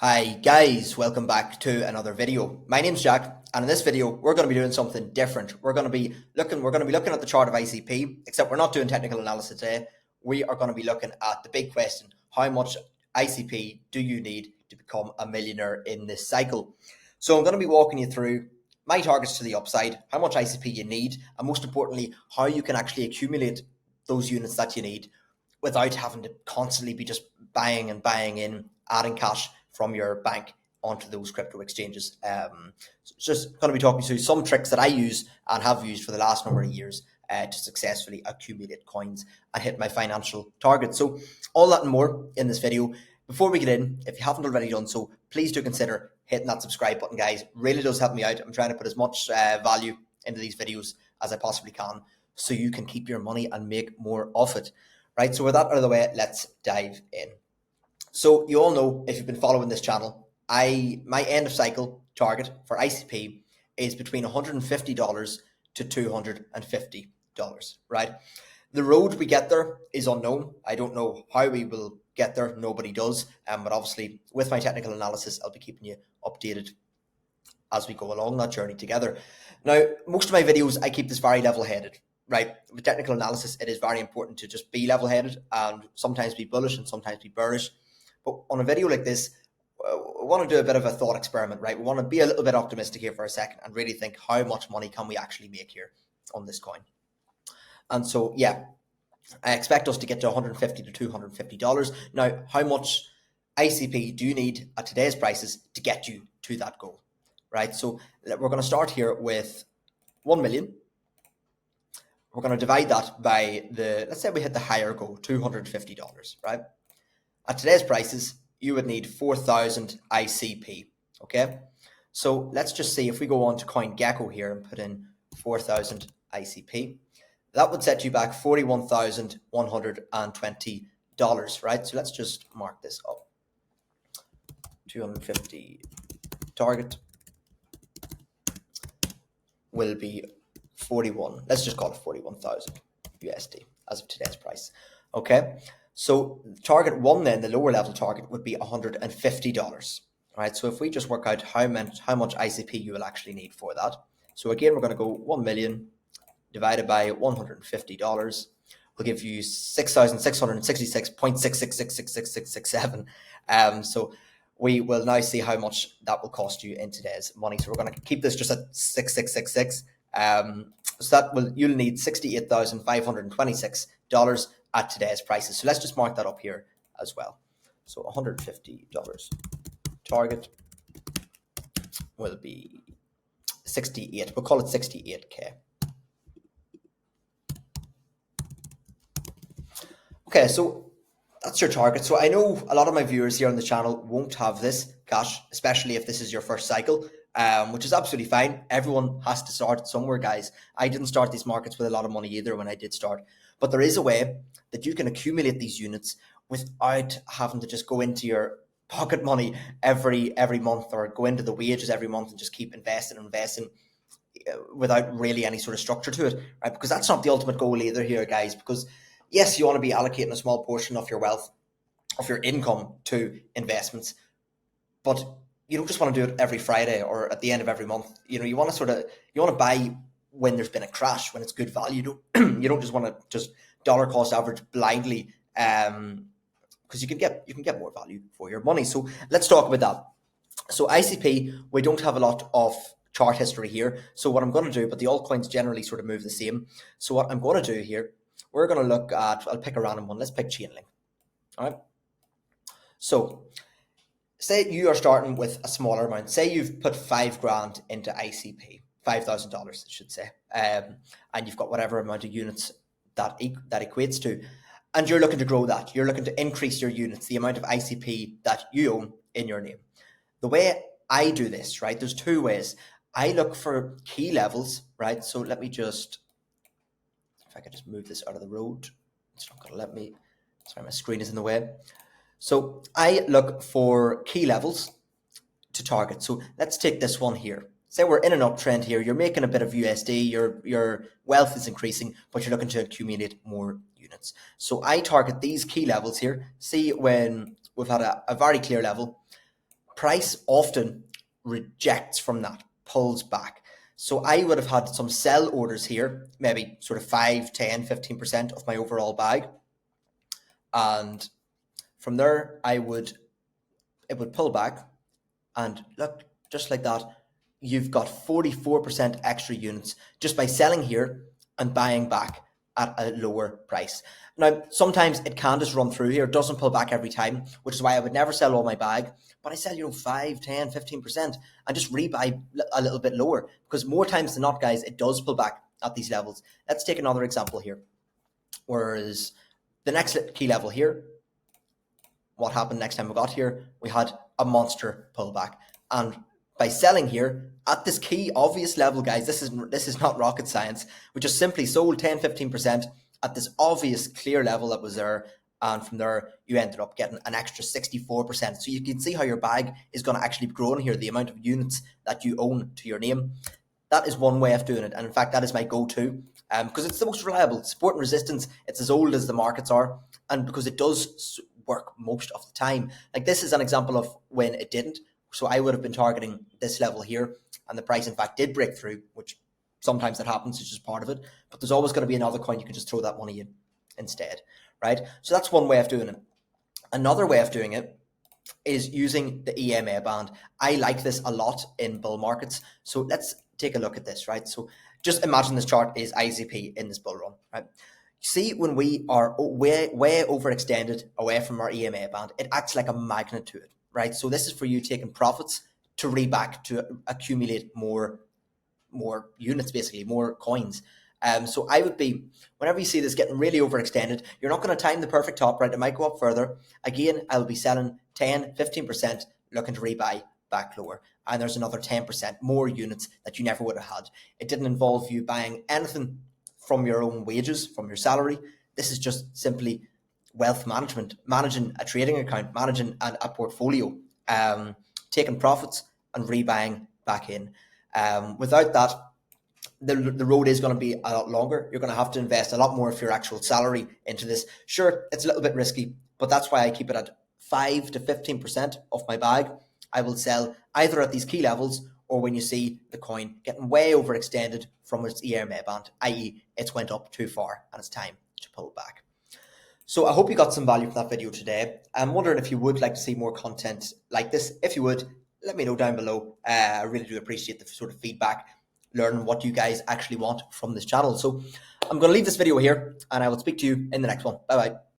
Hi guys, welcome back to another video. My name's Jack, and in this video we're going to be doing something different. We're going to be looking at the chart of ICP, except we're not doing technical analysis today. We are going to be looking at the big question: how much ICP do you need to become a millionaire in this cycle? So I'm going to be walking you through my targets to the upside, how much ICP you need, and most importantly, how you can actually accumulate those units that you need without having to constantly be just buying in, adding cash from your bank onto those crypto exchanges. So it's just going to be talking through some tricks that I use and have used for the last number of years to successfully accumulate coins and hit my financial targets. So all that and more in this video. Before we get in, if you haven't already done so, please do consider hitting that subscribe button, guys. Really does help me out. I'm trying to put as much value into these videos as I possibly can so you can keep your money and make more of it. Right, so with that out of the way, let's dive in. So you all know, if you've been following this channel, my end of cycle target for ICP is between $150 to $250, right? The road we get there is unknown. I don't know how we will get there. Nobody does. But obviously, with my technical analysis, I'll be keeping you updated as we go along that journey together. Now, most of my videos, I keep this very level-headed. Right, with technical analysis, it is very important to just be level-headed and sometimes be bullish and sometimes be bearish. But on a video like this, we want to do a bit of a thought experiment, right? We want to be a little bit optimistic here for a second and really think, how much money can we actually make here on this coin? And so, yeah, I expect us to get to $150 to $250. Now, how much ICP do you need at today's prices to get you to that goal, right? So we're going to start here with 1 million. We're going to divide that by let's say we hit the higher goal, $250, right? At today's prices, you would need 4,000 ICP, okay? So let's just see if we go on to CoinGecko here and put in 4,000 ICP. That would set you back $41,120, right? So let's just mark this up. 250 target will be 41. Let's just call it 41,000 USD as of today's price. Okay. So target one, then the lower level target would be $150. Right. So if we just work out how much ICP you will actually need for that. So again, we're going to go 1 million divided by $150 will give you 6,666.66666667. So we will now see how much that will cost you in today's money. So we're going to keep this just at 6666. So you'll need $68,526 at today's prices. So let's just mark that up here as well. So $150 target will be 68. We'll call it 68K. Okay, so that's your target. So I know a lot of my viewers here on the channel won't have this cash, especially if this is your first cycle. Which is absolutely fine. Everyone has to start somewhere, guys. I didn't start these markets with a lot of money either when I did start. But there is a way that you can accumulate these units without having to just go into your pocket money every month or go into the wages every month and just keep investing without really any sort of structure to it, right? Because that's not the ultimate goal either here, guys. Because yes, you want to be allocating a small portion of your wealth, of your income to investments, but you don't just want to do it every Friday or at the end of every month. You know, you want to buy when there's been a crash, when it's good value. You don't just want to just dollar cost average blindly, because you can get more value for your money. So let's talk about that. So ICP, we don't have a lot of chart history here. So what I'm going to do, but the altcoins generally sort of move the same. So what I'm going to do here, we're going to look at, I'll pick a random one. Let's pick Chainlink. All right. So say you are starting with a smaller amount. Say you've put $5,000 into ICP, $5,000, I should say, and you've got whatever amount of units that equates to, and you're looking to grow that. You're looking to increase your units, the amount of ICP that you own in your name. The way I do this, right? There's two ways. I look for key levels, right? So let me just, if I could just move this out of the road. It's not going to let me. Sorry, my screen is in the way. So I look for key levels to target. So let's take this one here. Say we're in an uptrend here. You're making a bit of USD. Your wealth is increasing, but you're looking to accumulate more units. So I target these key levels here. See, when we've had a very clear level, price often rejects from that, pulls back. So I would have had some sell orders here, maybe sort of 5, 10, 15% of my overall bag. And from there, it would pull back. And look, just like that, you've got 44% extra units just by selling here and buying back at a lower price. Now, sometimes it can just run through here. It doesn't pull back every time, which is why I would never sell all my bag. But I sell, 5, 10, 15% and just rebuy a little bit lower, because more times than not, guys, it does pull back at these levels. Let's take another example here. Whereas the next key level here, what happened next time we got here? We had a monster pullback. And by selling here at this key obvious level, guys, this is not rocket science. We just simply sold 10, 15% at this obvious clear level that was there. And from there, you ended up getting an extra 64%. So you can see how your bag is going to actually be growing here, the amount of units that you own to your name. That is one way of doing it. And in fact, that is my go-to, because it's the most reliable. Support and resistance, it's as old as the markets are. And because it does work most of the time. Like this is an example of when it didn't. So I would have been targeting this level here, and the price in fact did break through, which sometimes that happens, it's just part of it. But there's always going to be another coin you can just throw that money in instead, right? So that's one way of doing it. Another way of doing it is using the EMA band. I like this a lot in bull markets. So let's take a look at this, right? So just imagine this chart is ICP in this bull run, right? See, when we are way overextended away from our EMA band, it acts like a magnet to it, right? So this is for you taking profits to reback to accumulate more units, basically more coins. So I would be, whenever you see this getting really overextended, you're not going to time the perfect top, right? It might go up further. Again, I'll be selling 10, 15%, looking to rebuy back lower. And there's another 10% more units that you never would have had. It didn't involve you buying anything from your own wages, from your salary. This is just simply wealth management, managing a trading account, managing a portfolio, taking profits and rebuying back in. Without that, the road is going to be a lot longer. You're going to have to invest a lot more of your actual salary into this. Sure, it's a little bit risky, but that's why I keep it at 5 to 15% of my bag. I will sell either at these key levels or when you see the coin getting way overextended from its EMA band, i.e. it's went up too far and it's time to pull back. So I hope you got some value from that video today. I'm wondering if you would like to see more content like this. If you would, let me know down below. I really do appreciate the sort of feedback, learn what you guys actually want from this channel. So I'm going to leave this video here and I will speak to you in the next one. Bye-bye.